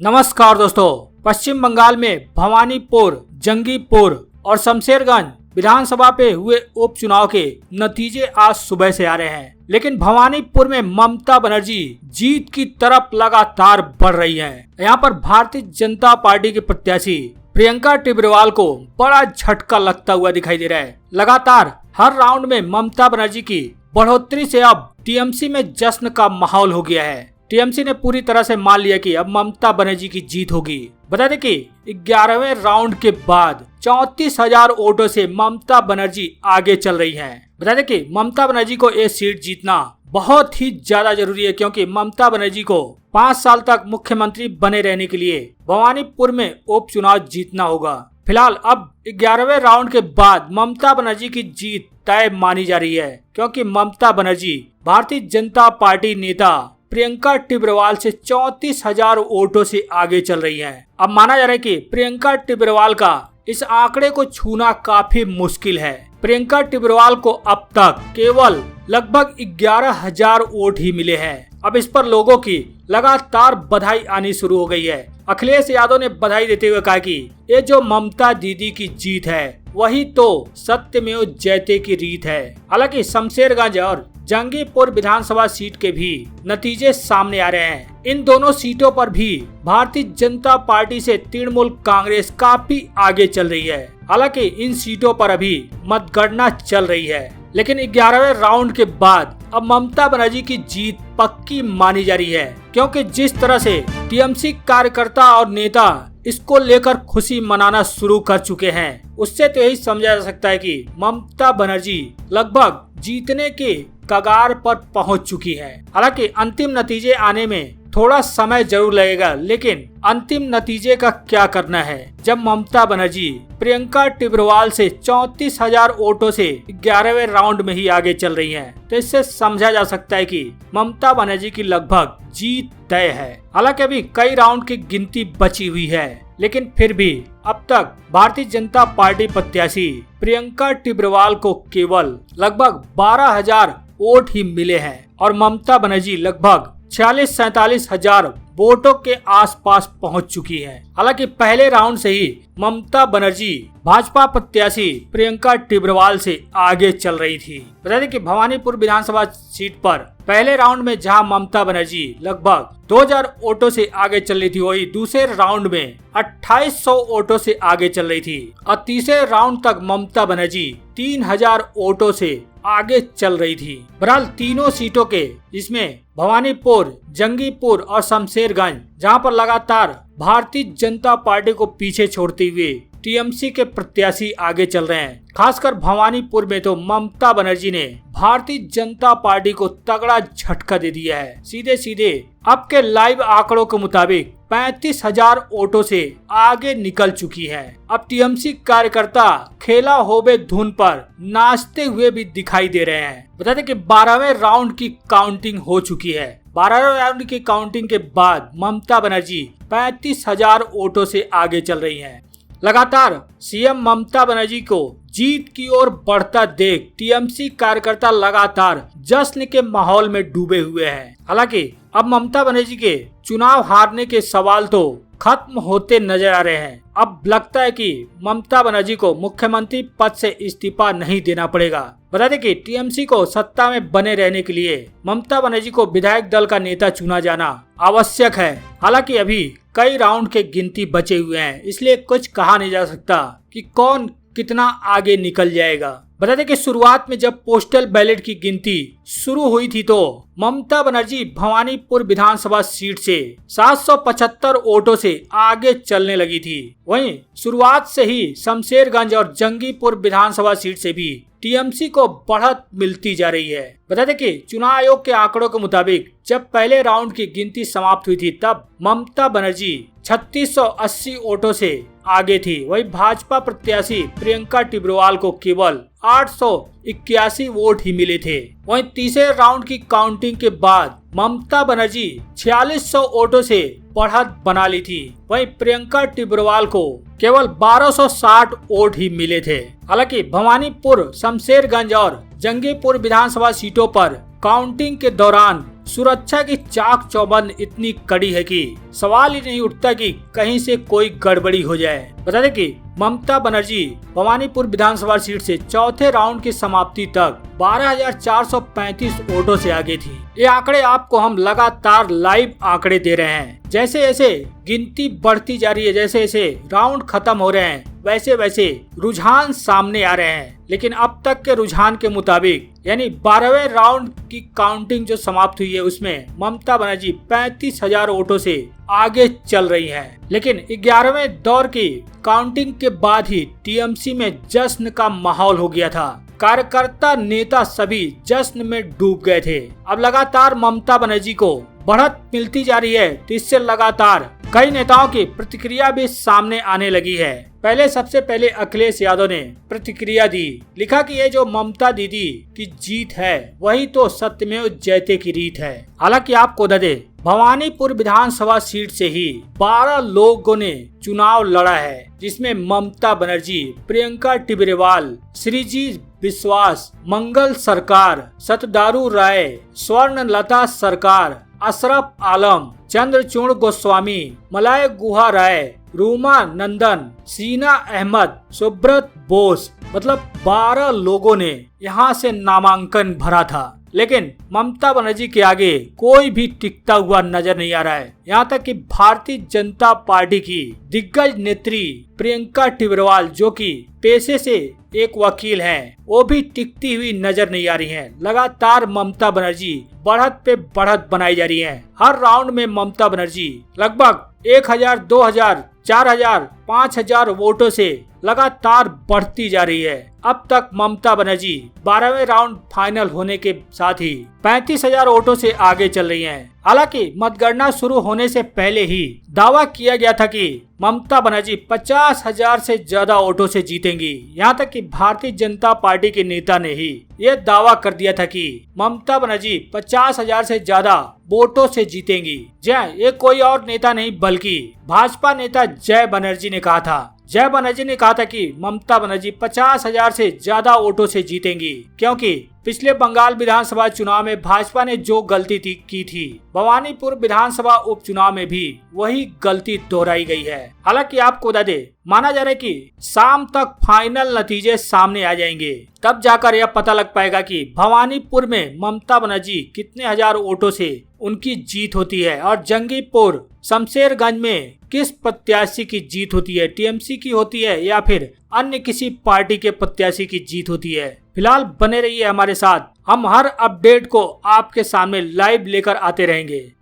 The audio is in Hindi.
नमस्कार दोस्तों, पश्चिम बंगाल में भवानीपुर, जंगीपुर और शमशेरगंज विधानसभा पे हुए उपचुनाव के नतीजे आज सुबह से आ रहे हैं। लेकिन भवानीपुर में ममता बनर्जी जीत की तरफ लगातार बढ़ रही हैं। यहाँ पर भारतीय जनता पार्टी के प्रत्याशी प्रियंका टिब्रेवाल को बड़ा झटका लगता हुआ दिखाई दे रहा है। लगातार हर राउंड में ममता बनर्जी की बढ़ोतरी से अब टीएमसी में जश्न का माहौल हो गया है। टीएमसी ने पूरी तरह से मान लिया कि अब ममता बनर्जी की जीत होगी। बता दें कि 11वें राउंड के बाद 34,000 वोटों से ममता बनर्जी आगे चल रही हैं। बता दें कि ममता बनर्जी को ये सीट जीतना बहुत ही ज्यादा जरूरी है, क्योंकि ममता बनर्जी को 5 साल तक मुख्यमंत्री बने रहने के लिए भवानीपुर में उपचुनाव जीतना होगा। फिलहाल अब 11वें राउंड के बाद ममता बनर्जी की जीत तय मानी जा रही है, क्योंकि ममता बनर्जी भारतीय जनता पार्टी नेता प्रियंका टिब्रेवाल से 34,000 वोटों से आगे चल रही हैं। अब माना जा रहा है कि प्रियंका टिब्रेवाल का इस आंकड़े को छूना काफी मुश्किल है। प्रियंका टिब्रेवाल को अब तक केवल लगभग 11,000 वोट ही मिले हैं। अब इस पर लोगों की लगातार बधाई आनी शुरू हो गई है। अखिलेश यादव ने बधाई देते हुए कहा कि ये जो ममता दीदी की जीत है वही तो सत्यमेव जयते की रीत है। हालांकि शमशेरगंज और जंगीपुर विधानसभा सीट के भी नतीजे सामने आ रहे हैं। इन दोनों सीटों पर भी भारतीय जनता पार्टी से तृणमूल कांग्रेस काफी आगे चल रही है। हालांकि इन सीटों पर अभी मतगणना चल रही है, लेकिन 11वें राउंड के बाद अब ममता बनर्जी की जीत पक्की मानी जा रही है, क्योंकि जिस तरह से टीएमसी कार्यकर्ता और नेता इसको लेकर खुशी मनाना शुरू कर चुके हैं, उससे तो यही समझा जा सकता है कि ममता बनर्जी लगभग जीतने के कगार पर पहुंच चुकी है। हालांकि अंतिम नतीजे आने में थोड़ा समय जरूर लगेगा, लेकिन अंतिम नतीजे का क्या करना है जब ममता बनर्जी प्रियंका टिब्रेवाल से 34,000 वोटों से 11वें राउंड में ही आगे चल रही हैं, तो इससे समझा जा सकता है कि ममता बनर्जी की लगभग जीत तय है। हालांकि अभी कई राउंड की गिनती बची हुई है, लेकिन फिर भी अब तक भारतीय जनता पार्टी प्रत्याशी प्रियंका टिब्रेवाल को केवल लगभग 12,000 वोट ही मिले हैं और ममता बनर्जी लगभग 46-47,000 वोटों के आसपास पहुंच चुकी है। हालांकि पहले राउंड से ही ममता बनर्जी भाजपा प्रत्याशी प्रियंका टिब्रेवाल से आगे चल रही थी। बता दें कि भवानीपुर विधानसभा सीट पर पहले राउंड में जहां ममता बनर्जी लगभग 2,000 वोटों से आगे चल रही थी, वही दूसरे राउंड में 2,800 वोटों से आगे चल रही थी और तीसरे राउंड तक ममता बनर्जी 3,000 वोटों से आगे चल रही थी। बहरहाल तीनों सीटों के, जिसमें भवानीपुर, जंगीपुर और शमशेरगंज, जहां पर लगातार भारतीय जनता पार्टी को पीछे छोड़ते हुए टीएमसी के प्रत्याशी आगे चल रहे हैं। खासकर भवानीपुर में तो ममता बनर्जी ने भारतीय जनता पार्टी को तगड़ा झटका दे दिया है। सीधे सीधे अब के लाइव आंकड़ों के मुताबिक 35,000 वोटों से आगे निकल चुकी है। अब टीएमसी कार्यकर्ता खेला होबे धुन पर नाचते हुए भी दिखाई दे रहे हैं। बता दें कि 12वें राउंड की काउंटिंग हो चुकी है। 12वें राउंड की काउंटिंग के बाद ममता बनर्जी 35,000 वोटों से आगे चल रही हैं। लगातार सीएम ममता बनर्जी को जीत की ओर बढ़ता देख टीएमसी कार्यकर्ता लगातार जश्न के माहौल में डूबे हुए हैं। हालांकि अब ममता बनर्जी के चुनाव हारने के सवाल तो खत्म होते नजर आ रहे हैं। अब लगता है कि ममता बनर्जी को मुख्यमंत्री पद से इस्तीफा नहीं देना पड़ेगा। बता दें कि टीएमसी को सत्ता में बने रहने के लिए ममता बनर्जी को विधायक दल का नेता चुना जाना आवश्यक है। हालांकि अभी कई राउंड के गिनती बचे हुए हैं, इसलिए कुछ कहा नहीं जा सकता कि कौन कितना आगे निकल जाएगा। बता दें कि शुरुआत में जब पोस्टल बैलेट की गिनती शुरू हुई थी तो ममता बनर्जी भवानीपुर विधानसभा सीट से 775 वोटों से आगे चलने लगी थी। वहीं शुरुआत से ही शमशेरगंज और जंगीपुर विधानसभा सीट से भी टीएमसी को बढ़त मिलती जा रही है। बता दें कि चुनाव आयोग के आंकड़ों के मुताबिक जब पहले राउंड की गिनती समाप्त हुई थी तब ममता बनर्जी 3680 वोटों से आगे थी। वही भाजपा प्रत्याशी प्रियंका टिब्रेवाल को केवल 881 वोट ही मिले थे। वहीं तीसरे राउंड की काउंटिंग के बाद ममता बनर्जी 4600 वोटों से बढ़त बना ली थी। वहीं प्रियंका टिब्रेवाल को केवल 1260 वोट ही मिले थे। हालांकि भवानीपुर, शमशेरगंज और जंगीपुर विधानसभा सीटों पर काउंटिंग के दौरान सुरक्षा की चाक चौबंद इतनी कड़ी है कि सवाल ही नहीं उठता कि कहीं से कोई गड़बड़ी हो जाए। बता दें कि ममता बनर्जी भवानीपुर विधानसभा सीट से चौथे राउंड की समाप्ति तक 12,435 वोटों से आगे थी। ये आंकड़े आपको हम लगातार लाइव आंकड़े दे रहे हैं। जैसे जैसे गिनती बढ़ती जा रही है, जैसे जैसे राउंड खत्म हो रहे हैं, वैसे वैसे रुझान सामने आ रहे हैं। लेकिन अब तक के रुझान के मुताबिक यानी 12वें राउंड की काउंटिंग जो समाप्त हुई है उसमें ममता बनर्जी 35,000 वोटों से आगे चल रही हैं। लेकिन 11वें दौर की काउंटिंग के बाद ही टीएमसी में जश्न का माहौल हो गया था। कार्यकर्ता नेता सभी जश्न में डूब गए थे। अब लगातार ममता बनर्जी को बढ़त मिलती जा रही है, तो इससे लगातार कई नेताओं की प्रतिक्रिया भी सामने आने लगी है। सबसे पहले अखिलेश यादव ने प्रतिक्रिया दी, लिखा कि ये जो ममता दीदी की जीत है वही तो सत्यमेव जयते की रीत है। हालांकि आपको बता दें, भवानीपुर विधानसभा सीट से ही 12 लोगों ने चुनाव लड़ा है, जिसमें ममता बनर्जी, प्रियंका टिबरेवाल, श्रीजीत विश्वास, मंगल सरकार, सतदारू राय, स्वर्णलता सरकार, अशरफ आलम, चंद्रचूड़ गोस्वामी, मलाय गुहा राय, रूमा नंदन, सीना अहमद, सुब्रत बोस, मतलब 12 लोगों ने यहाँ से नामांकन भरा था। लेकिन ममता बनर्जी के आगे कोई भी टिकता हुआ नजर नहीं आ रहा है। यहाँ तक कि भारतीय जनता पार्टी की दिग्गज नेत्री प्रियंका टिबरेवाल, जो कि पेशे से एक वकील हैं, वो भी टिकती हुई नजर नहीं आ रही हैं। लगातार ममता बनर्जी बढ़त पे बढ़त बनाई जा रही है। हर राउंड में ममता बनर्जी लगभग 1,000, 2,000, 4,000, 5,000 वोटों से लगातार बढ़ती जा रही है। अब तक ममता बनर्जी 12वें राउंड फाइनल होने के साथ ही 35,000 वोटों से आगे चल रही हैं। हालांकि मतगणना शुरू होने से पहले ही दावा किया गया था कि ममता बनर्जी 50,000 से ज्यादा वोटों से जीतेंगी। यहाँ तक कि भारतीय जनता पार्टी के नेता ने ही ये दावा कर दिया था कि ममता बनर्जी 50,000 से ज्यादा वोटों से जीतेंगी। ये कोई और नेता नहीं बल्कि भाजपा नेता जय बनर्जी ने कहा था। जय बनर्जी ने कहा था कि ममता बनर्जी 50,000 से ज्यादा वोटों से जीतेंगी, क्योंकि पिछले बंगाल विधानसभा चुनाव में भाजपा ने जो गलती की थी, भवानीपुर विधानसभा उपचुनाव में भी वही गलती दोहराई गई है। हालांकि आपको बता दें, माना जा रहा है कि शाम तक फाइनल नतीजे सामने आ जाएंगे, तब जाकर यह पता लग पाएगा कि भवानीपुर में ममता बनर्जी कितने हजार वोटों से उनकी जीत होती है और जंगीपुर शमशेरगंज में किस प्रत्याशी की जीत होती है, टीएमसी की होती है या फिर अन्य किसी पार्टी के प्रत्याशी की जीत होती है। फिलहाल बने रहिए हमारे साथ, हम हर अपडेट को आपके सामने लाइव लेकर आते रहेंगे।